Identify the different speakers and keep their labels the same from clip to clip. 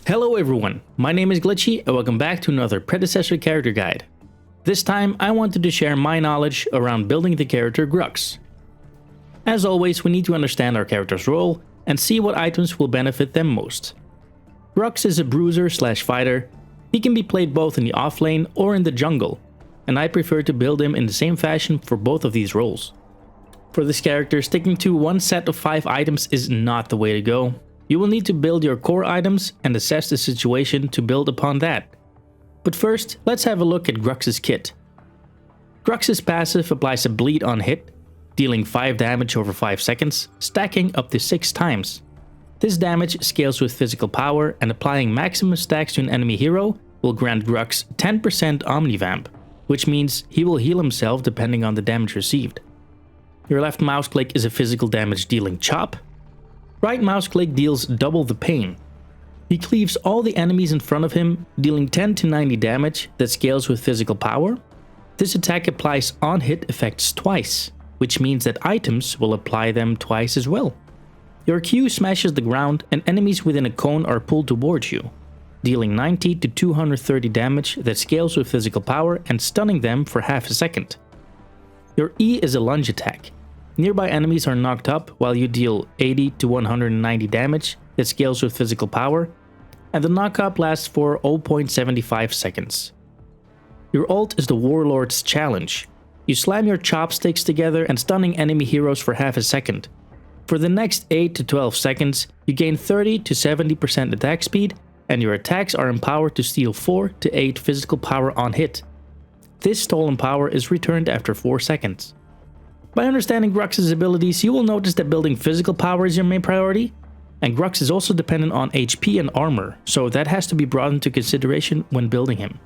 Speaker 1: Hello everyone, my name is Glitchy and welcome back to another Predecessor character guide. This time I wanted to share my knowledge around building the character Grux. As always, we need to understand our character's role and see what items will benefit them most. Grux is a bruiser / fighter. He can be played both in the off lane or in the jungle, and I prefer to build him in the same fashion for both of these roles. For this character, sticking to one set of 5 items is not the way to go. You will need to build your core items and assess the situation to build upon that. But first, let's have a look at Grux's kit. Grux's passive applies a bleed on hit, dealing 5 damage over 5 seconds, stacking up to 6 times. This damage scales with physical power, and applying maximum stacks to an enemy hero will grant Grux 10% Omnivamp, which means he will heal himself depending on the damage received. Your left mouse click is a physical damage dealing chop. Right mouse click deals double the pain. He cleaves all the enemies in front of him, dealing 10 to 90 damage that scales with physical power. This attack applies on-hit effects twice, which means that items will apply them twice as well. Your Q smashes the ground and enemies within a cone are pulled towards you, dealing 90 to 230 damage that scales with physical power and stunning them for half a second. Your E is a lunge attack. Nearby enemies are knocked up while you deal 80 to 190 damage that scales with physical power, and the knockup lasts for 0.75 seconds. Your ult is the Warlord's challenge. You slam your chopsticks together and stunning enemy heroes for half a second. For the next 8 to 12 seconds, you gain 30 to 70% attack speed, and your attacks are empowered to steal 4 to 8 physical power on hit. This stolen power is returned after 4 seconds. By understanding Grux's abilities, you will notice that building physical power is your main priority, and Grux is also dependent on HP and armor, so that has to be brought into consideration when building him.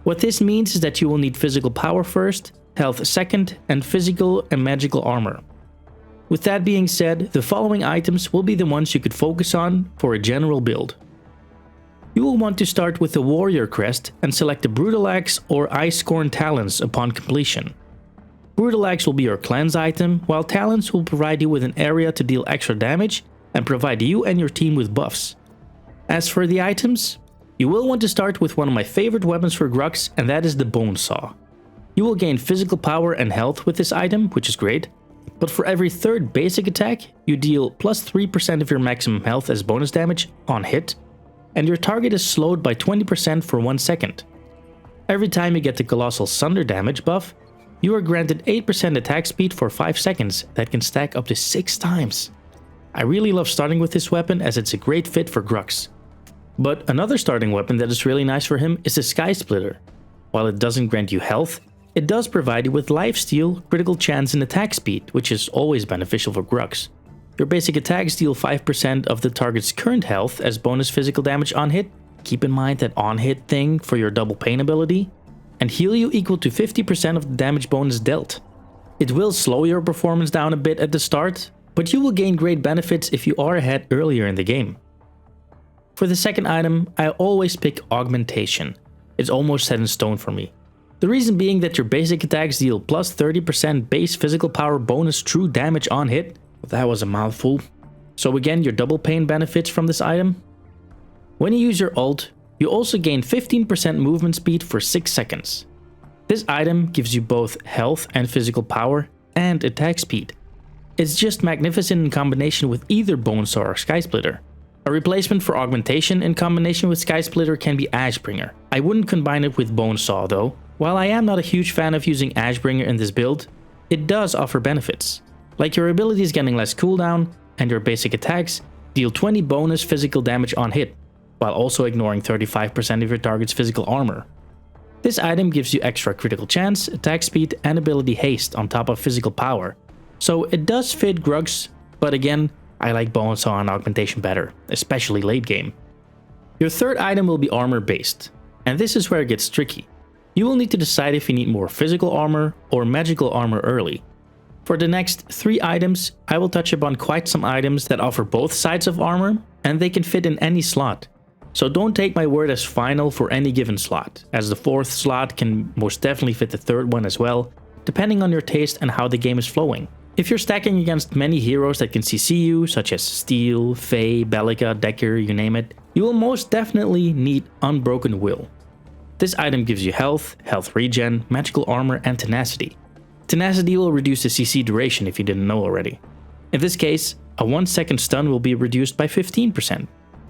Speaker 1: What this means is that you will need physical power first, health second, and physical and magical armor. With that being said, the following items will be the ones you could focus on for a general build. You will want to start with the Warrior Crest and select the Brutal Axe or Ice-Scorn Talons upon completion. Brutal Axe will be your cleanse item, while Talons will provide you with an area to deal extra damage and provide you and your team with buffs. As for the items, you will want to start with one of my favorite weapons for Grux, and that is the Bone Saw. You will gain physical power and health with this item, which is great, but for every third basic attack, you deal plus 3% of your maximum health as bonus damage on hit, and your target is slowed by 20% for 1 second. Every time you get the Colossal Sunder damage buff, you are granted 8% attack speed for 5 seconds that can stack up to 6 times. I really love starting with this weapon as it's a great fit for Grux. But another starting weapon that is really nice for him is the Sky Splitter. While it doesn't grant you health, it does provide you with lifesteal, critical chance and attack speed, which is always beneficial for Grux. Your basic attacks deal 5% of the target's current health as bonus physical damage on hit. Keep in mind that on hit thing for your double pain ability, and heal you equal to 50% of the damage bonus dealt. It will slow your performance down a bit at the start, but you will gain great benefits if you are ahead earlier in the game. For the second item, I always pick Augmentation. It's almost set in stone for me. The reason being that your basic attacks deal plus 30% base physical power bonus true damage on hit. That was a mouthful. So again, your double pain benefits from this item. When you use your ult, you also gain 15% movement speed for 6 seconds. This item gives you both health and physical power and attack speed. It's just magnificent in combination with either Bone Saw or Sky Splitter. A replacement for Augmentation in combination with Sky Splitter can be Ashbringer. I wouldn't combine it with Bone Saw though. While I am not a huge fan of using Ashbringer in this build, it does offer benefits. Like your abilities getting less cooldown, and your basic attacks deal 20 bonus physical damage on hit, while also ignoring 35% of your target's physical armor. This item gives you extra critical chance, attack speed, and ability haste on top of physical power. So it does fit Grux, but again, I like Bone Saw and Augmentation better, especially late game. Your third item will be armor based, and this is where it gets tricky. You will need to decide if you need more physical armor or magical armor early. For the next 3 items, I will touch upon quite some items that offer both sides of armor, and they can fit in any slot. So don't take my word as final for any given slot, as the 4th slot can most definitely fit the 3rd one as well, depending on your taste and how the game is flowing. If you're stacking against many heroes that can CC you, such as Steel, Faye, Bellica, Decker, you name it, you will most definitely need Unbroken Will. This item gives you health, health regen, magical armor, and tenacity. Tenacity will reduce the CC duration if you didn't know already. In this case, a 1-second stun will be reduced by 15%.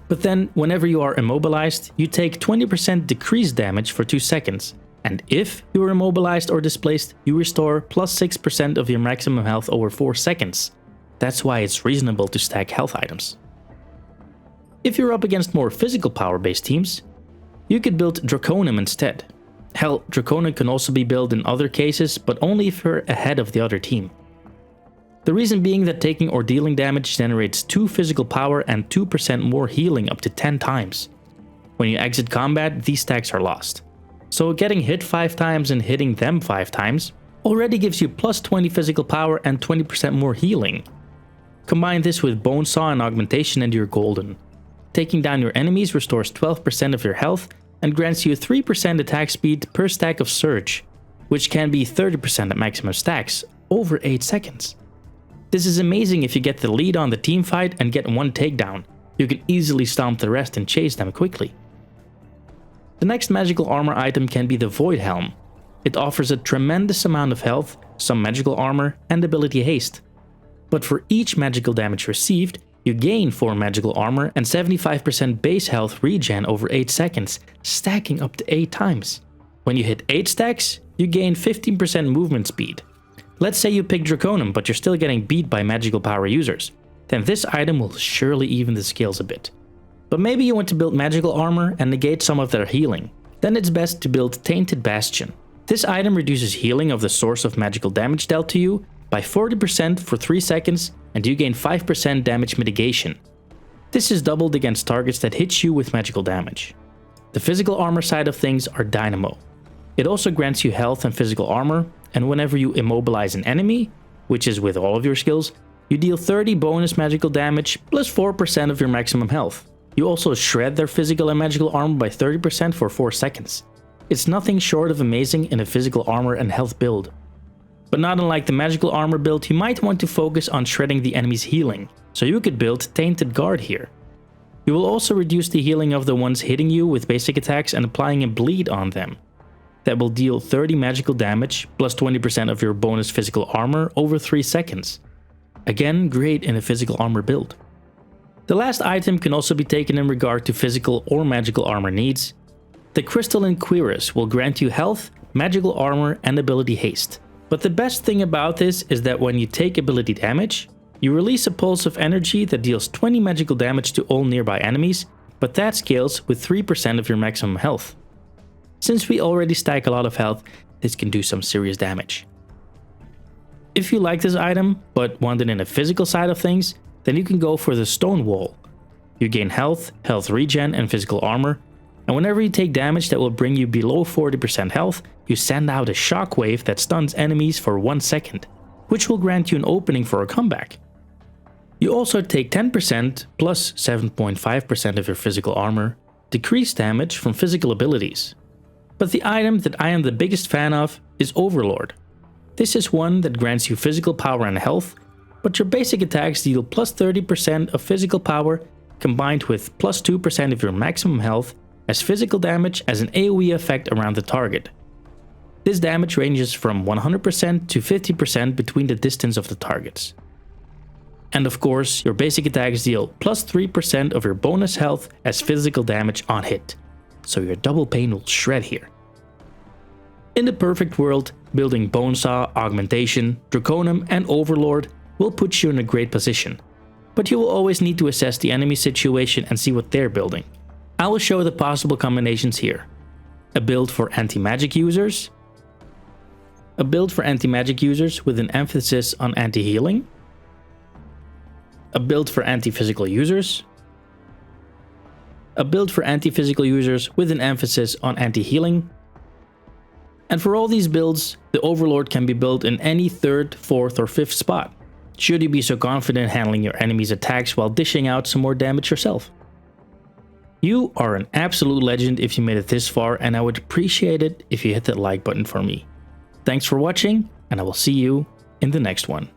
Speaker 1: But then, whenever you are immobilized, you take 20% decreased damage for 2 seconds. And if you are immobilized or displaced, you restore plus 6% of your maximum health over 4 seconds. That's why it's reasonable to stack health items. If you're up against more physical power based teams, you could build Draconum instead. Hell, Draconum can also be built in other cases, but only if you're ahead of the other team. The reason being that taking or dealing damage generates 2 physical power and 2% more healing up to 10 times. When you exit combat, these stacks are lost. So getting hit 5 times and hitting them 5 times already gives you plus 20 physical power and 20% more healing. Combine this with Bone Saw and Augmentation and you're golden. Taking down your enemies restores 12% of your health and grants you 3% attack speed per stack of Surge, which can be 30% at maximum stacks, over 8 seconds. This is amazing if you get the lead on the team fight and get 1 takedown. You can easily stomp the rest and chase them quickly. The next magical armor item can be the Void Helm. It offers a tremendous amount of health, some magical armor, and ability haste. But for each magical damage received, you gain 4 magical armor and 75% base health regen over 8 seconds, stacking up to 8 times. When you hit 8 stacks, you gain 15% movement speed. Let's say you pick Draconum, but you're still getting beat by magical power users. Then this item will surely even the scales a bit. But maybe you want to build magical armor and negate some of their healing. Then it's best to build Tainted Bastion. This item reduces healing of the source of magical damage dealt to you by 40% for 3 seconds and you gain 5% damage mitigation. This is doubled against targets that hit you with magical damage. The physical armor side of things are Dynamo. It also grants you health and physical armor, and whenever you immobilize an enemy, which is with all of your skills, you deal 30 bonus magical damage plus 4% of your maximum health. You also shred their physical and magical armor by 30% for 4 seconds. It's nothing short of amazing in a physical armor and health build. But not unlike the magical armor build, you might want to focus on shredding the enemy's healing, so you could build Tainted Guard here. You will also reduce the healing of the ones hitting you with basic attacks and applying a bleed on them. That will deal 30 magical damage plus 20% of your bonus physical armor over 3 seconds. Again, great in a physical armor build. The last item can also be taken in regard to physical or magical armor needs. The Crystalline Cuirass will grant you health, magical armor, and ability haste. But the best thing about this is that when you take ability damage, you release a pulse of energy that deals 20 magical damage to all nearby enemies, but that scales with 3% of your maximum health. Since we already stack a lot of health, this can do some serious damage. If you like this item, but want it in a physical side of things, then you can go for the Stone Wall. You gain health, health regen, and physical armor, and whenever you take damage that will bring you below 40% health, you send out a shockwave that stuns enemies for 1 second, which will grant you an opening for a comeback. You also take 10% plus 7.5% of your physical armor, decreased damage from physical abilities. But the item that I am the biggest fan of is Overlord. This is one that grants you physical power and health, but your basic attacks deal plus 30% of physical power combined with plus 2% of your maximum health as physical damage as an AoE effect around the target. This damage ranges from 100% to 50% between the distance of the targets. And of course, your basic attacks deal plus 3% of your bonus health as physical damage on hit, so your double pain will shred here. In the perfect world, building Bonesaw, Augmentation, Draconum, and Overlord will put you in a great position, but you will always need to assess the enemy situation and see what they're building. I will show the possible combinations here. A build for anti-magic users, a build for anti-magic users with an emphasis on anti-healing, a build for anti-physical users, a build for anti-physical users with an emphasis on anti-healing, and for all these builds, the Overlord can be built in any 3rd, 4th, or 5th spot, should you be so confident handling your enemy's attacks while dishing out some more damage yourself. You are an absolute legend if you made it this far, and I would appreciate it if you hit that like button for me. Thanks for watching, and I will see you in the next one.